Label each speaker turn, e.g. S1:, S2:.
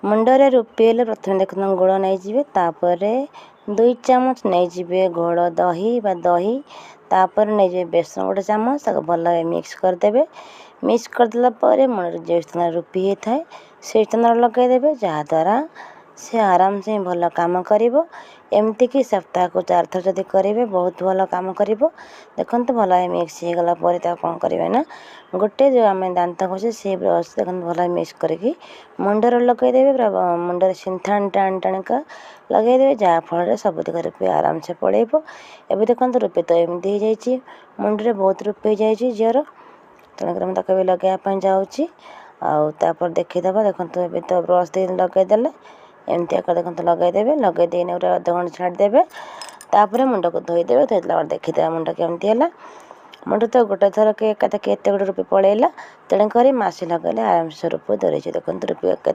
S1: मुंडरे रुपये प्रथम देखते गुड़ नहीं तापर 2 चामच नहीं घोड़ दही बा दही तापर नहीं बेसन गोटे चामच भल मिक्स करदे। मिक्स करदेला मुंडे जो स्थान रुपी होता है से स्थान लगेदेवे जहाँद्वारा से आराम से भल काम कर एमतीक सप्ताह को 4 थर जदि करेंगे बहुत भल काम कर। देखो भल मिक्स हो गला कौन करेंगे ना गोटे जो आम दांत खोचे से ब्रश देख भल मिक्स करके मुंडर लगेदेवे पूरा मुंडर सिंथाण टाण टाणिका लगेदेवे जहाँफल सब दिग रुपये आराम से पड़ेब। एवं देखो रुपये तो एमती हो जाए मुंडे बहुत रुपये हो जाए झीर तेणुकर मुझे भी लगाइवाई जाऊँगी आपर देखीदे देखो ए तो ब्रश दे लगेदे एमती आकर देखो लगेदेवे लगेदे पूरा अध घंटे छाड़देवे तापर मुंड को धोईदेवे धोईला देखीदे मुंड केमती है मुंड तो गोटे थर के एत गोटे रुपये पलैला तेणुक मासे लगेले आराम से रुपये दौड़े देखो रुपये के